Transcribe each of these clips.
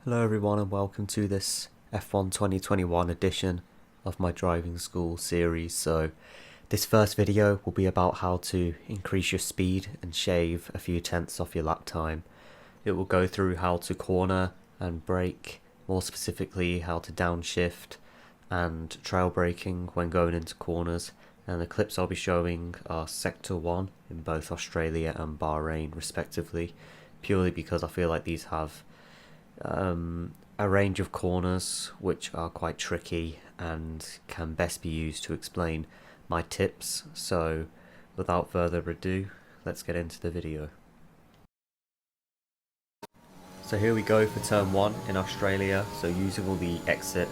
Hello everyone and welcome to this F1 2021 edition of my driving school series. So this first video will be about how to increase your speed and shave a few tenths off your lap time. It will go through how to corner and brake, more specifically how to downshift and trail braking when going into corners, and the clips I'll be showing are Sector 1 in both Australia and Bahrain respectively, purely because I feel like these have a range of corners which are quite tricky and can best be used to explain my tips. So without further ado, let's get into the video. So here we go for turn 1 in Australia, so using all the exit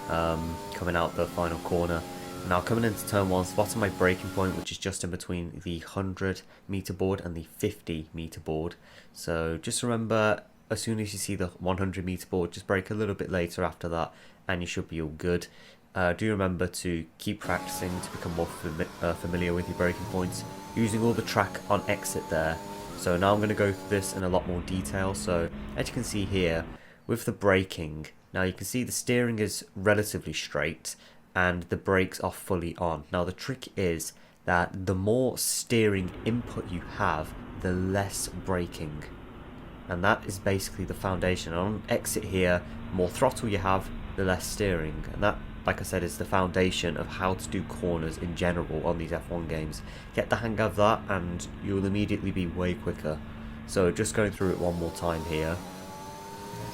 coming out the final corner. Now coming into turn 1, spotting my braking point, which is just in between the 100 meter board and the 50 meter board. So just remember, as soon as you see the 100 meter board, just brake a little bit later after that and you should be all good. Do remember to keep practicing to become more familiar with your braking points, using all the track on exit there. So now I'm going to go through this in a lot more detail. So as you can see here with the braking, now you can see the steering is relatively straight and the brakes are fully on. Now the trick is that the more steering input you have, the less braking. And that is basically the foundation. On exit here, more throttle you have, the less steering. And that, like I said, is the foundation of how to do corners in general on these F1 games. Get the hang of that and you'll immediately be way quicker. So just going through it one more time here.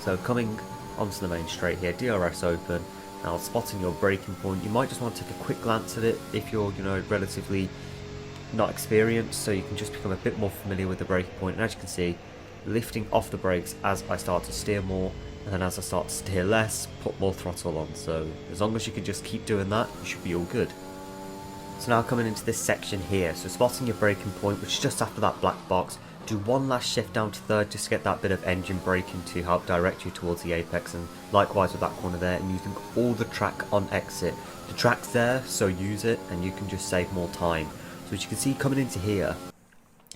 So coming onto the main straight here, DRS open. Now spotting your braking point, you might just want to take a quick glance at it if you're, relatively not experienced, so you can just become a bit more familiar with the braking point. And as you can see, lifting off the brakes as I start to steer more, and then as I start to steer less, put more throttle on. So as long as you can just keep doing that, you should be all good. So now coming into this section here, so spotting your braking point, which is just after that black box, do one last shift down to third just to get that bit of engine braking to help direct you towards the apex, and likewise with that corner there, and using all the track on exit. The track's there, so use it and you can just save more time. So as you can see coming into here,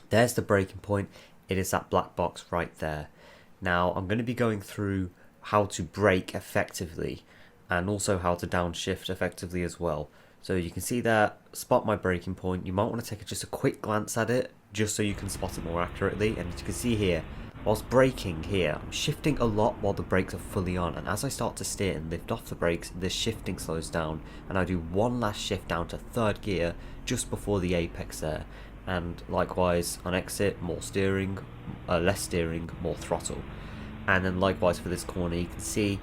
there's the braking point. It is that black box right there. Now I'm going to be going through how to brake effectively and also how to downshift effectively as well. So you can see there, spot my braking point. You might want to take just a quick glance at it just so you can spot it more accurately. And as you can see here, whilst braking here, I'm shifting a lot while the brakes are fully on, and as I start to steer and lift off the brakes, the shifting slows down and I do one last shift down to third gear just before the apex there. And likewise on exit, more steering, less steering, more throttle. And then likewise for this corner, you can see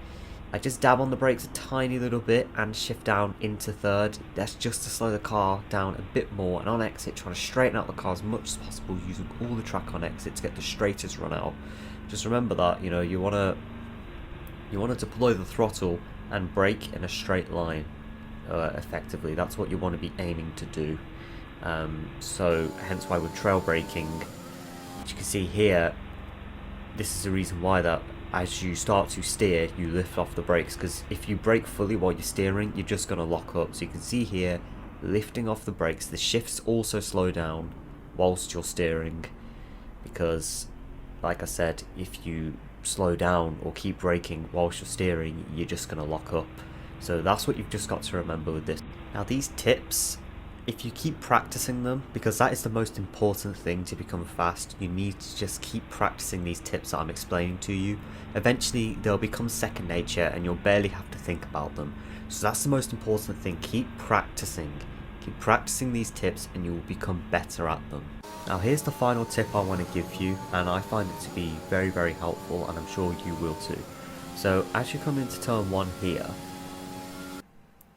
I just dab on the brakes a tiny little bit and shift down into third. That's just to slow the car down a bit more. And on exit, trying to straighten out the car as much as possible, using all the track on exit to get the straightest run out. Just remember that, you want to deploy the throttle and brake in a straight line effectively. That's what you want to be aiming to do. So hence why with trail braking, as you can see here, this is the reason why that as you start to steer, you lift off the brakes, because if you brake fully while you're steering, you're just going to lock up. So you can see here, lifting off the brakes, the shifts also slow down whilst you're steering, because like I said, if you slow down or keep braking whilst you're steering, you're just going to lock up. So that's what you've just got to remember with this. Now these tips, if you keep practicing them, because that is the most important thing to become fast, you need to just keep practicing these tips that I'm explaining to you. Eventually they'll become second nature and you'll barely have to think about them. So that's the most important thing. Keep practicing these tips and you will become better at them. Now here's the final tip I want to give you, and I find it to be very, very helpful, and I'm sure you will too. So as you come into turn 1 here,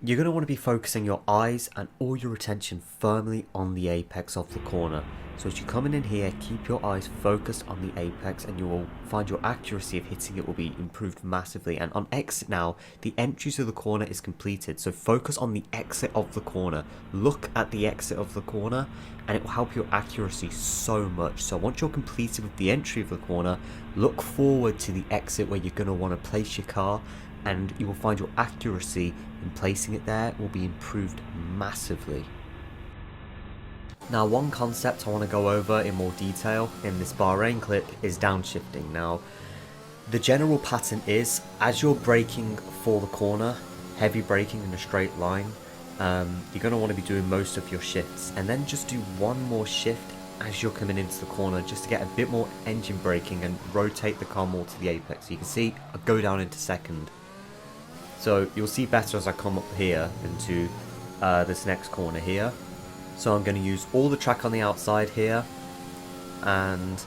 you're going to want to be focusing your eyes and all your attention firmly on the apex of the corner. So as you're coming in here, keep your eyes focused on the apex and you will find your accuracy of hitting it will be improved massively. And on exit now, the entry to the corner is completed. So focus on the exit of the corner. Look at the exit of the corner and it will help your accuracy so much. So once you're completed with the entry of the corner, look forward to the exit where you're going to want to place your car, and you will find your accuracy in placing it there will be improved massively. Now one concept I want to go over in more detail in this Bahrain clip is downshifting. Now The general pattern is, as you're braking for the corner, heavy braking in a straight line, you're going to want to be doing most of your shifts, and then just do one more shift as you're coming into the corner just to get a bit more engine braking and rotate the car more to the apex. So you can see I go down into second. So you'll see better as I come up here into this next corner here. So I'm going to use all the track on the outside here, and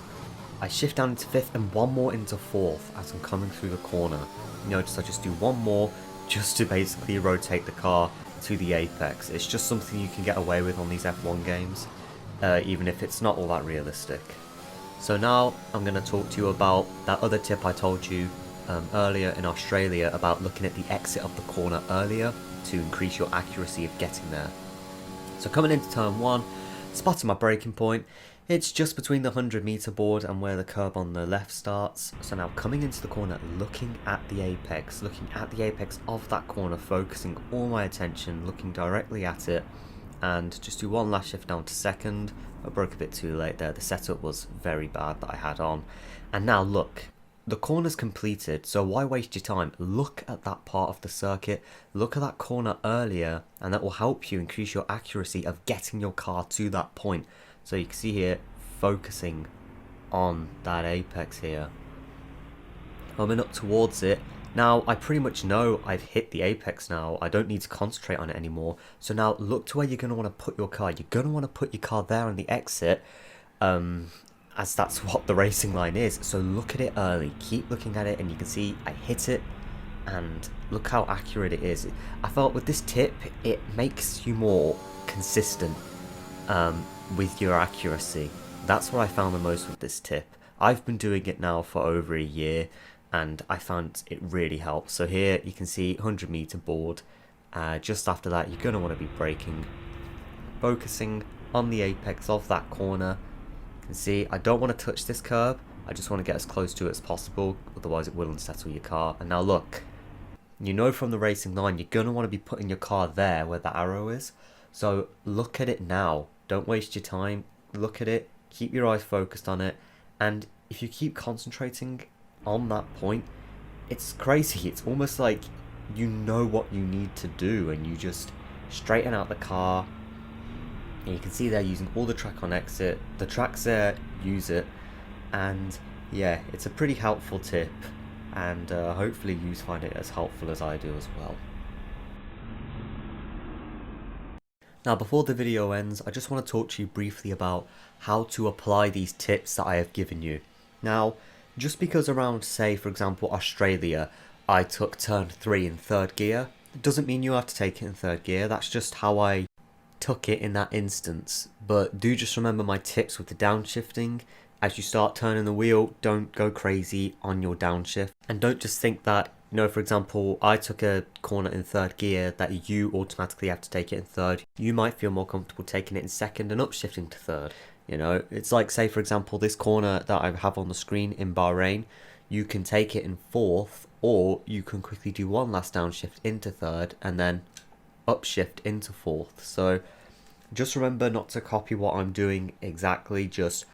I shift down into fifth and one more into fourth as I'm coming through the corner. You notice I just do one more just to basically rotate the car to the apex. It's just something you can get away with on these F1 games, even if it's not all that realistic. So now I'm going to talk to you about that other tip I told you earlier in Australia about looking at the exit of the corner earlier to increase your accuracy of getting there. So coming into turn 1, spotting my braking point. It's just between the 100-meter board and where the curb on the left starts. So now coming into the corner, looking at the apex of that corner, focusing all my attention, looking directly at it, and just do one last shift down to second. I broke a bit too late there, the setup was very bad that I had on. And now look, the corner's completed, so why waste your time? Look at that part of the circuit, look at that corner earlier, and that will help you increase your accuracy of getting your car to that point. So you can see here, focusing on that apex here. Coming up towards it. Now, I pretty much know I've hit the apex now. I don't need to concentrate on it anymore. So now, look to where you're going to want to put your car. You're going to want to put your car there on the exit, as that's what the racing line is. So look at it early. Keep looking at it, and you can see I hit it. And look how accurate it is. I felt with this tip, it makes you more consistent with your accuracy. That's what I found the most with this tip. I've been doing it now for over a year, and I found it really helps. So here you can see 100-meter board. Just after that, you're going to want to be braking, focusing on the apex of that corner. You can see I don't want to touch this curb. I just want to get as close to it as possible, otherwise it will unsettle your car. And now look, you know from the racing line, you're going to want to be putting your car there where the arrow is. So look at it now. Don't waste your time. Look at it. Keep your eyes focused on it. And if you keep concentrating on that point, it's crazy. It's almost like you know what you need to do, and you just straighten out the car. And you can see they're using all the track on exit. The track's there, use it. And yeah, it's a pretty helpful tip. And hopefully you find it as helpful as I do as well. Now, before the video ends, I just want to talk to you briefly about how to apply these tips that I have given you. Now, just because around, say, for example, Australia, I took turn 3 in third gear, it doesn't mean you have to take it in third gear. That's just how I took it in that instance. But do just remember my tips with the downshifting. As you start turning the wheel, don't go crazy on your downshift. And don't just think that, you know, for example, I took a corner in third gear, that you automatically have to take it in third. You might feel more comfortable taking it in second and upshifting to third. You know, it's like, say, for example, this corner that I have on the screen in Bahrain, you can take it in fourth, or you can quickly do one last downshift into third and then upshift into fourth. So just remember not to copy what I'm doing exactly, just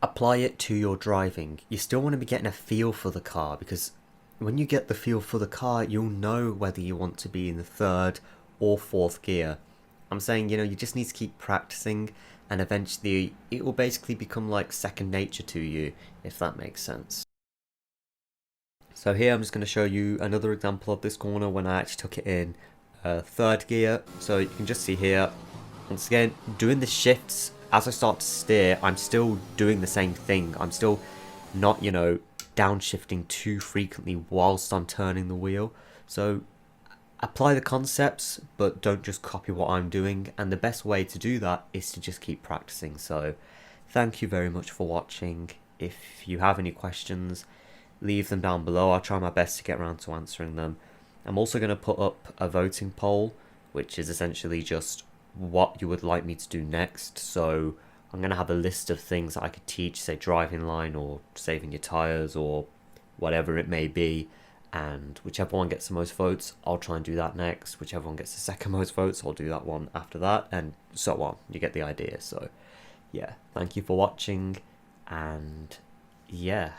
apply it to your driving. You still want to be getting a feel for the car, because when you get the feel for the car, you'll know whether you want to be in the third or fourth gear. I'm saying, you know, you just need to keep practicing, and eventually it will basically become like second nature to you, if that makes sense. So here I'm just going to show you another example of this corner when I actually took it in third gear. So you can just see here, once again, doing the shifts. As I start to steer, I'm still doing the same thing. I'm still not, you know, downshifting too frequently whilst I'm turning the wheel. So apply the concepts, but don't just copy what I'm doing. And the best way to do that is to just keep practicing. So thank you very much for watching. If you have any questions, leave them down below. I'll try my best to get around to answering them. I'm also going to put up a voting poll, which is essentially just what you would like me to do next. So I'm going to have a list of things that I could teach, say driving line or saving your tires or whatever it may be, and whichever one gets the most votes, I'll try and do that next. Whichever one gets the second most votes, I'll do that one after that, and so on. You get the idea. So yeah, thank you for watching, and yeah.